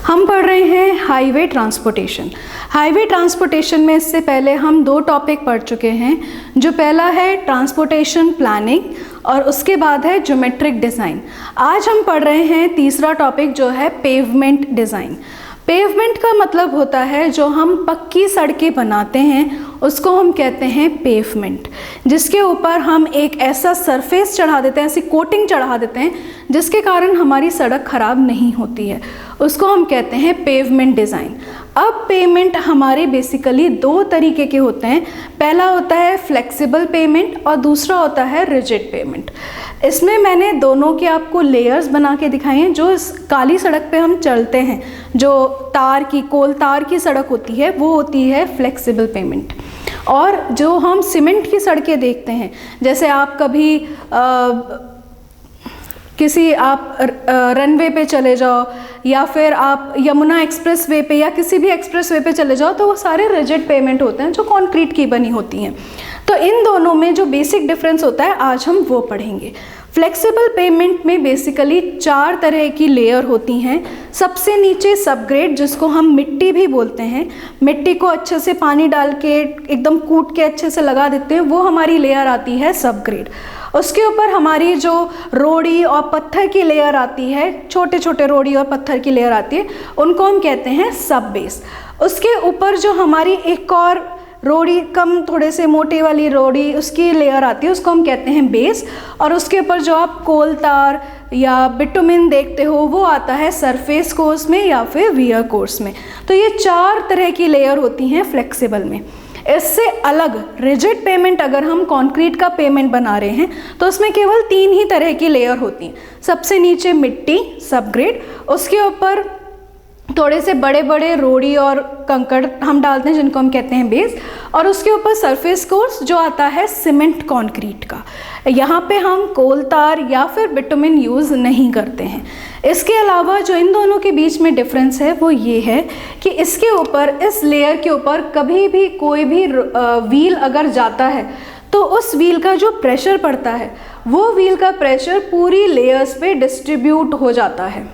हम पढ़ रहे हैं हाईवे ट्रांसपोर्टेशन। हाईवे ट्रांसपोर्टेशन में इससे पहले हम दो टॉपिक पढ़ चुके हैं। जो पहला है ट्रांसपोर्टेशन प्लानिंग और उसके बाद है ज्योमेट्रिक डिज़ाइन। आज हम पढ़ रहे हैं तीसरा टॉपिक जो है पेवमेंट डिज़ाइन। पेवमेंट का मतलब होता है जो हम पक्की सड़कें बनाते हैं उसको हम कहते हैं पेवमेंट, जिसके ऊपर हम एक ऐसा सरफेस चढ़ा देते हैं, ऐसी कोटिंग चढ़ा देते हैं जिसके कारण हमारी सड़क खराब नहीं होती है, उसको हम कहते हैं पेवमेंट डिज़ाइन। अब पेमेंट हमारे बेसिकली दो तरीके के होते हैं। पहला होता है फ्लेक्सिबल पेमेंट और दूसरा होता है रिजिड पेमेंट। इसमें मैंने दोनों के आपको लेयर्स बना के दिखाए हैं। जो इस काली सड़क पे हम चलते हैं, जो कोल तार की सड़क होती है, वो होती है फ्लेक्सिबल पेमेंट। और जो हम सीमेंट की सड़कें देखते हैं, जैसे आप कभी आप रनवे पे चले जाओ या फिर आप यमुना एक्सप्रेस वे पे या किसी भी एक्सप्रेस वे पे चले जाओ, तो वो सारे रिजिड पेमेंट होते हैं जो कंक्रीट की बनी होती हैं। तो इन दोनों में जो बेसिक डिफरेंस होता है आज हम वो पढ़ेंगे। फ्लेक्सिबल पेमेंट में बेसिकली 4 तरह की लेयर होती हैं। सबसे नीचे सबग्रेड, जिसको हम मिट्टी भी बोलते हैं, मिट्टी को अच्छे से पानी डाल के एकदम कूट के अच्छे से लगा देते हैं, वो हमारी लेयर आती है सबग्रेड। उसके ऊपर हमारी जो रोड़ी और पत्थर की लेयर आती है, छोटे छोटे रोड़ी और पत्थर की लेयर आती है, उनको हम कहते हैं सब बेस। उसके ऊपर जो हमारी एक और रोड़ी, कम थोड़े से मोटे वाली रोड़ी, उसकी लेयर आती है, उसको हम कहते हैं बेस। और उसके ऊपर जो आप कोल तार या बिटुमिन देखते हो वो आता है सरफेस कोर्स में या फिर वियर कोर्स में। तो ये 4 तरह की लेयर होती हैं फ्लेक्सिबल में। इससे अलग रिजिड पेमेंट, अगर हम कंक्रीट का पेमेंट बना रहे हैं तो उसमें केवल 3 ही तरह की लेयर होती हैं। सबसे नीचे मिट्टी सबग्रेड, उसके ऊपर थोड़े से बड़े बड़े रोड़ी और कंकड़ हम डालते हैं जिनको हम कहते हैं बेस, और उसके ऊपर सरफेस कोर्स जो आता है सीमेंट कंक्रीट का। यहाँ पे हम कोल तार या फिर बिटुमिन यूज़ नहीं करते हैं। इसके अलावा जो इन दोनों के बीच में डिफरेंस है वो ये है कि इसके ऊपर, इस लेयर के ऊपर कभी भी कोई भी व्हील अगर जाता है तो उस व्हील का जो प्रेशर पड़ता है वो व्हील का प्रेशर पूरी लेयर्स पे डिस्ट्रीब्यूट हो जाता है।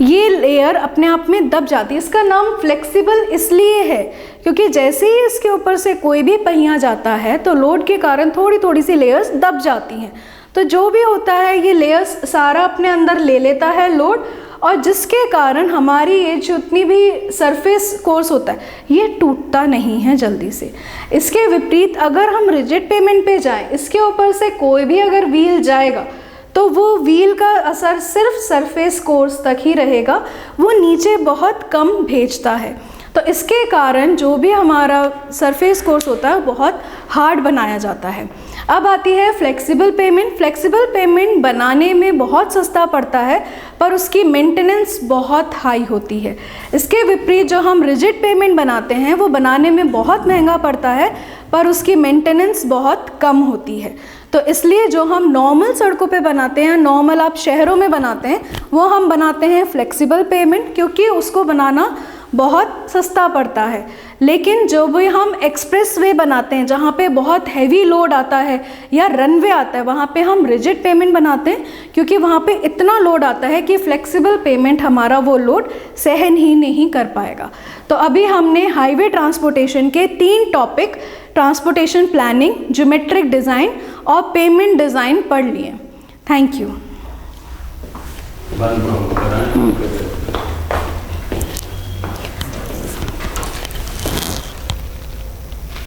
ये लेयर अपने आप में दब जाती है। इसका नाम फ्लेक्सिबल इसलिए है क्योंकि जैसे ही इसके ऊपर से कोई भी पहिया जाता है तो लोड के कारण थोड़ी थोड़ी सी लेयर्स दब जाती हैं। तो जो भी होता है ये लेयर्स सारा अपने अंदर ले लेता है लोड, और जिसके कारण हमारी ये जितनी भी सरफेस कोर्स होता है ये टूटता नहीं है जल्दी से। इसके विपरीत अगर हम रिजिड पेमेंट पे जाएं, इसके ऊपर से कोई भी अगर व्हील जाएगा तो वो व्हील का असर सिर्फ सरफेस कोर्स तक ही रहेगा, वो नीचे बहुत कम भेजता है। तो इसके कारण जो भी हमारा सरफेस कोर्स होता है बहुत हार्ड बनाया जाता है। अब आती है फ्लेक्सिबल पेमेंट। फ्लेक्सिबल पेमेंट बनाने में बहुत सस्ता पड़ता है पर उसकी मेंटेनेंस बहुत हाई होती है। इसके विपरीत जो हम रिजिड पेमेंट बनाते हैं वो बनाने में बहुत महंगा पड़ता है पर उसकी मेंटेनेंस बहुत कम होती है। तो इसलिए जो हम नॉर्मल सड़कों पे बनाते हैं, नॉर्मल आप शहरों में बनाते हैं, वो हम बनाते हैं फ्लेक्सिबल पेमेंट क्योंकि उसको बनाना बहुत सस्ता पड़ता है। लेकिन जो भी हम एक्सप्रेस वे बनाते हैं जहाँ पे बहुत हैवी लोड आता है या रनवे आता है, वहाँ पे हम रिजिड पेमेंट बनाते हैं क्योंकि वहाँ पे इतना लोड आता है कि फ्लेक्सिबल पेमेंट हमारा वो लोड सहन ही नहीं कर पाएगा। तो अभी हमने हाईवे ट्रांसपोर्टेशन के 3 topic, transportation planning, geometric design और पेमेंट डिज़ाइन पढ़ लिए। Thank you.